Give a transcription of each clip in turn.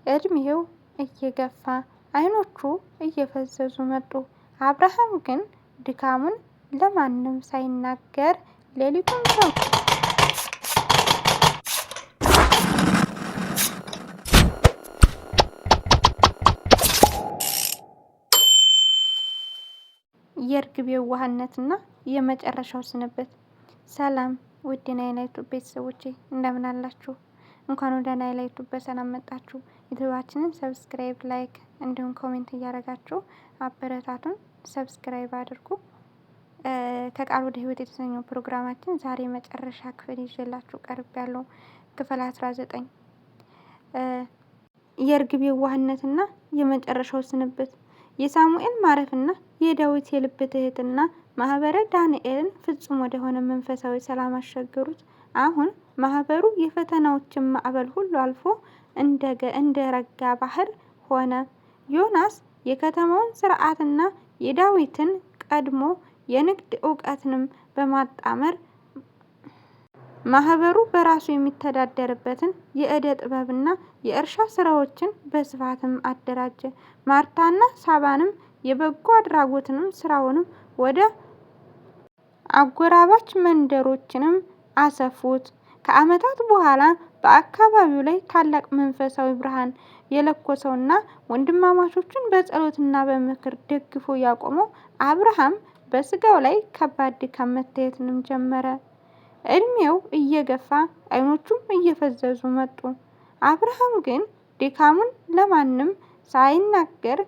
እድሜው እየገፋ አይኖቹ እየፈዘዙ መጡ። አብርሃም ግን ድካሙን ለማንም ሳይናገር ሌሊቱን የእርግብ የዋህነትና የመጨረሻው ስንብት። ሰላም ውድ ናይል ዩቲዩብ ቤተሰቦቼ እንደምን አላችሁ? እንኳን ወደ ናይል ዩቲዩብ በሰላም መጣችሁ። ዩቲዩባችንን ሰብስክራይብ፣ ላይክ እንዲሁም ኮሜንት እያደረጋችሁ አበረታቱን። ሰብስክራይብ አድርጉ። ከቃል ወደ ህይወት የተሰኘው ፕሮግራማችን ዛሬ መጨረሻ ክፍል ይዤላችሁ ቀርብ ያለው ክፍል 19 የእርግብ የዋህነትና የመጨረሻው ስንብት። የሳሙኤል ማረፍና የዳዊት የልብ ትህትና ማህበረ ዳንኤልን ፍጹም ወደሆነ መንፈሳዊ ሰላም አሸገሩት። አሁን ማህበሩ የፈተናዎችን ማዕበል ሁሉ አልፎ እንደ ረጋ ባህር ሆነ። ዮናስ የከተማውን ስርዓትና የዳዊትን ቀድሞ የንግድ እውቀትንም በማጣመር ማህበሩ በራሱ የሚተዳደርበትን የእደ ጥበብና የእርሻ ስራዎችን በስፋትም አደራጀ። ማርታና ሳባንም የበጎ አድራጎትንም ስራውንም ወደ አጎራባች መንደሮችንም አሰፉት። ከዓመታት በኋላ በአካባቢው ላይ ታላቅ መንፈሳዊ ብርሃን የለኮሰውና ወንድማማቾቹን በጸሎትና በምክር ደግፎ ያቆመው አብርሃም በስጋው ላይ ከባድ ድካም መታየትንም ጀመረ። እድሜው እየገፋ አይኖቹም እየፈዘዙ መጡ። አብርሃም ግን ድካሙን ለማንም ሳይናገር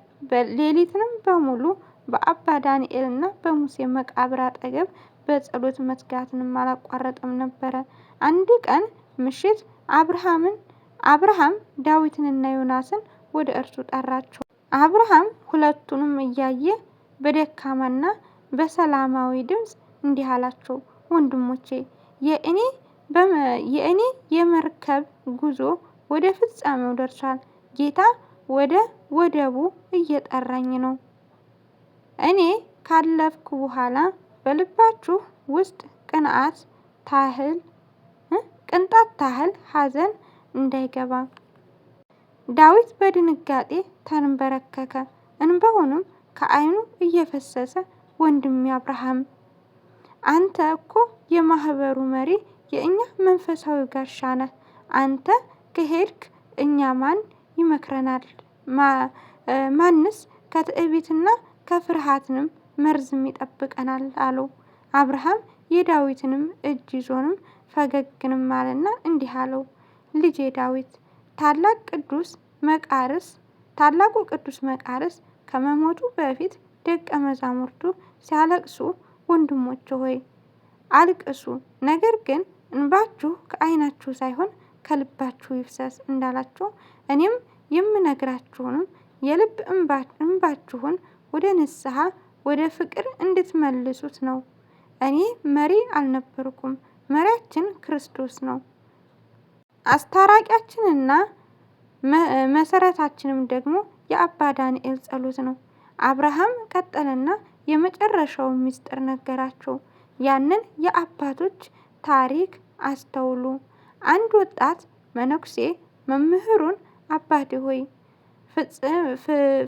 ሌሊትንም በሙሉ በአባ ዳንኤልና በሙሴ መቃብር አጠገብ በጸሎት መትጋትንም አላቋረጠም ነበረ። አንድ ቀን ምሽት አብርሃም ዳዊትንና ዮናስን ወደ እርሱ ጠራቸው። አብርሃም ሁለቱንም እያየ በደካማና በሰላማዊ ድምፅ እንዲህ አላቸው፣ ወንድሞቼ የእኔ የመርከብ ጉዞ ወደ ፍጻሜው ደርሷል። ጌታ ወደ ወደቡ እየጠራኝ ነው። እኔ ካለፍኩ በኋላ በልባችሁ ውስጥ ቅንጣት ታህል ሐዘን እንዳይገባ። ዳዊት በድንጋጤ ተንበረከከ፣ እንባውንም ከዓይኑ እየፈሰሰ ወንድሜ አብርሃም፣ አንተ እኮ የማህበሩ መሪ፣ የእኛ መንፈሳዊ ጋሻ ነህ። አንተ ከሄድክ እኛ ማን ይመክረናል? ማንስ ከትዕቢትና ከፍርሃትንም መርዝም ይጠብቀናል አለው። አብርሃም የዳዊትንም እጅ ይዞንም ፈገግንም አለና እንዲህ አለው፣ ልጄ ዳዊት ታላቁ ቅዱስ መቃርስ ከመሞቱ በፊት ደቀ መዛሙርቱ ሲያለቅሱ ወንድሞቼ ሆይ አልቅሱ፣ ነገር ግን እንባችሁ ከዓይናችሁ ሳይሆን ከልባችሁ ይፍሰስ እንዳላቸው እኔም የምነግራችሁንም የልብ እንባችሁን ወደ ንስሐ ወደ ፍቅር እንድትመልሱት ነው። እኔ መሪ አልነበርኩም፣ መሪያችን ክርስቶስ ነው። አስታራቂያችንና መሰረታችንም ደግሞ የአባ ዳንኤል ጸሎት ነው። አብርሃም ቀጠለና የመጨረሻውን ምስጢር ነገራቸው። ያንን የአባቶች ታሪክ አስተውሉ። አንድ ወጣት መነኩሴ መምህሩን አባቴ ሆይ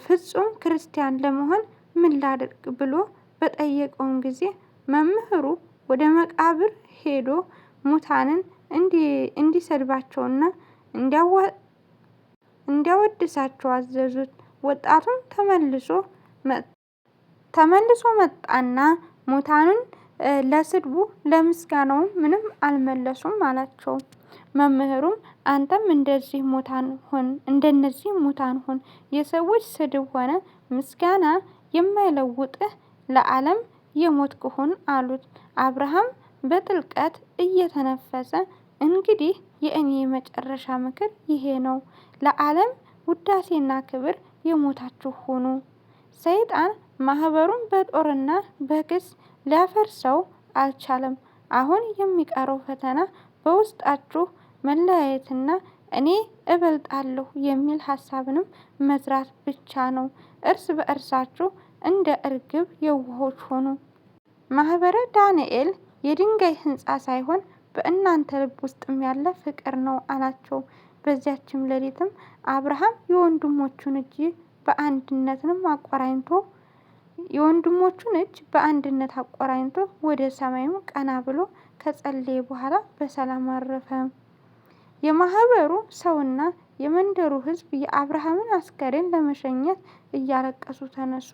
ፍጹም ክርስቲያን ለመሆን ምን ላድርግ ብሎ በጠየቀውን ጊዜ መምህሩ ወደ መቃብር ሄዶ ሙታንን እንዲሰድባቸውና እንዲያወድሳቸው አዘዙት። ወጣቱን ተመልሶ መጣና ሙታኑን ለስድቡ ለምስጋናው ምንም አልመለሱም አላቸው። መምህሩም አንተም እንደነዚህ ሙታን ሁን፣ የሰዎች ስድብ ሆነ ምስጋና የማይለውጥህ ለዓለም የሞትክ ሁን አሉት። አብርሃም በጥልቀት እየተነፈሰ እንግዲህ የእኔ የመጨረሻ ምክር ይሄ ነው፣ ለዓለም ውዳሴና ክብር የሞታችሁ ሁኑ። ሰይጣን ማህበሩን በጦርና በክስ ሊያፈርሰው አልቻለም። አሁን የሚቀረው ፈተና በውስጣችሁ መለያየትና እኔ እበልጣለሁ የሚል ሀሳብንም መዝራት ብቻ ነው። እርስ በእርሳችሁ እንደ እርግብ የዋሆች ሆኑ። ማህበረ ዳንኤል የድንጋይ ህንፃ ሳይሆን በእናንተ ልብ ውስጥም ያለ ፍቅር ነው አላቸው። በዚያችም ሌሊትም አብርሃም የወንድሞቹን እጅ በአንድነት አቆራኝቶ ወደ ሰማይም ቀና ብሎ ከጸለየ በኋላ በሰላም አረፈ። የማህበሩ ሰውና የመንደሩ ሕዝብ የአብርሃምን አስከሬን ለመሸኘት እያለቀሱ ተነሱ።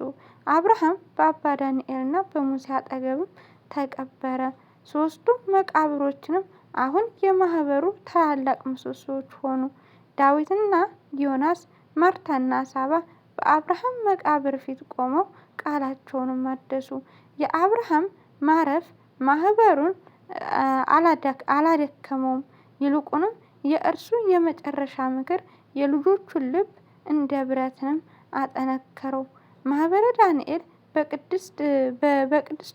አብርሃም በአባ ዳንኤልና በሙሴ አጠገብም ተቀበረ። ሦስቱ መቃብሮችንም አሁን የማህበሩ ታላላቅ ምሰሶዎች ሆኑ። ዳዊትና ዮናስ፣ ማርታና ሳባ በአብርሃም መቃብር ፊት ቆመው ቃላቸውንም አደሱ። የአብርሃም ማረፍ ማህበሩን አላደከመውም። ይልቁንም የእርሱ የመጨረሻ ምክር የልጆቹን ልብ እንደ ብረትንም አጠነከረው። ማህበረ ዳንኤል በቅድስት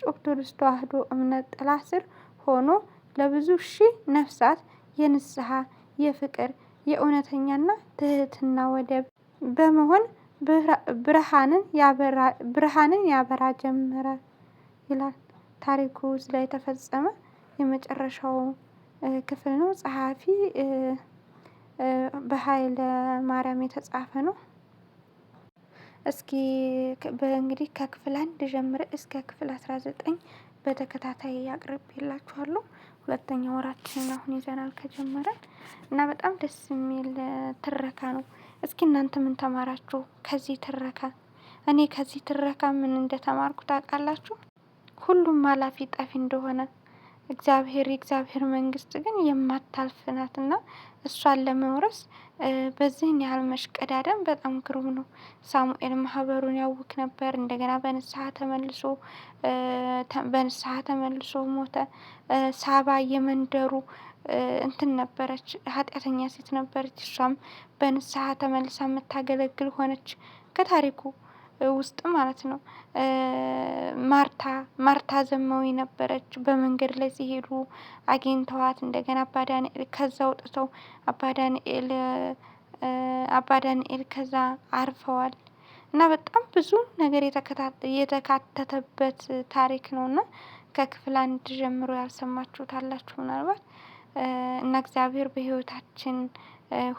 ኦርቶዶክስ ተዋሕዶ እምነት ጥላ ስር ሆኖ ለብዙ ሺህ ነፍሳት የንስሐ፣ የፍቅር፣ የእውነተኛና ትህትና ወደብ በመሆን ብርሃንን ያበራ ጀመረ ይላል። ታሪኩ እዚህ ላይ የተፈጸመ የመጨረሻው ክፍል ነው። ጸሐፊ በኃይለ ማርያም የተጻፈ ነው። እስኪ እንግዲህ ከክፍል 1 ጀምረ እስከ ክፍል 19 በተከታታይ አቅርቤላችኋለሁ። ሁለተኛ ወራችንን አሁን ይዘናል ከጀመረን እና በጣም ደስ የሚል ትረካ ነው። እስኪ እናንተ ምን ተማራችሁ ከዚህ ትረካ? እኔ ከዚህ ትረካ ምን እንደተማርኩ ታውቃላችሁ? ሁሉም አላፊ ጠፊ እንደሆነ፣ የእግዚአብሔር መንግስት ግን የማታልፍ ናትና እሷን ለመውረስ በዚህን ያህል መሽቀዳደም በጣም ግሩም ነው። ሳሙኤል ማህበሩን ያውክ ነበር። እንደገና በንስሐ ተመልሶ ሞተ። ሳባ የመንደሩ እንትን ነበረች፣ ኃጢአተኛ ሴት ነበረች። እሷም በንስሐ ተመልሳ የምታገለግል ሆነች ከታሪኩ ውስጥ ማለት ነው። ማርታ ዘማዊ ነበረች። በመንገድ ላይ ሲሄዱ አግኝተዋት እንደገና አባ ዳንኤል ከዛ ወጥተው አባ ዳንኤል ከዛ አርፈዋል። እና በጣም ብዙ ነገር የተካተተበት ታሪክ ነው እና ከክፍል 1 ጀምሮ ያልሰማችሁት አላችሁ ምናልባት እና እግዚአብሔር በህይወታችን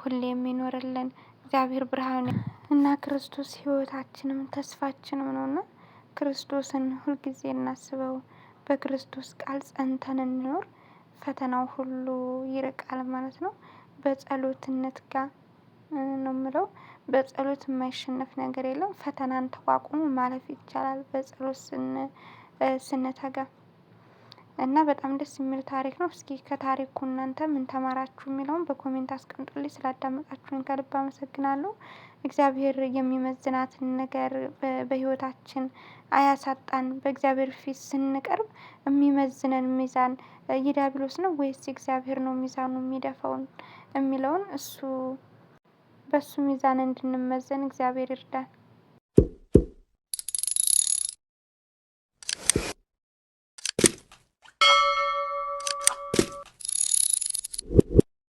ሁሌ የሚኖርልን እግዚአብሔር ብርሃን እና ክርስቶስ ህይወታችንም ተስፋችንም ነውና ክርስቶስን ሁልጊዜ እናስበው። በክርስቶስ ቃል ጸንተን እንኖር። ፈተናው ሁሉ ይርቃል ማለት ነው። በጸሎት እንትጋ ነው የምለው። በጸሎት የማይሸነፍ ነገር የለም። ፈተናን ተቋቁሞ ማለፍ ይቻላል በጸሎት ስንተጋ እና በጣም ደስ የሚል ታሪክ ነው። እስኪ ከታሪኩ እናንተ ምን ተማራችሁ የሚለውን በኮሜንት አስቀምጡልኝ። ስላዳመጣችሁኝ ከልብ አመሰግናለሁ። እግዚአብሔር የሚመዝናትን ነገር በህይወታችን አያሳጣን። በእግዚአብሔር ፊት ስንቀርብ የሚመዝነን ሚዛን የዲያብሎስ ነው ወይስ እግዚአብሔር ነው ሚዛኑ የሚደፋውን የሚለውን በሱ ሚዛን እንድንመዘን እግዚአብሔር ይርዳን።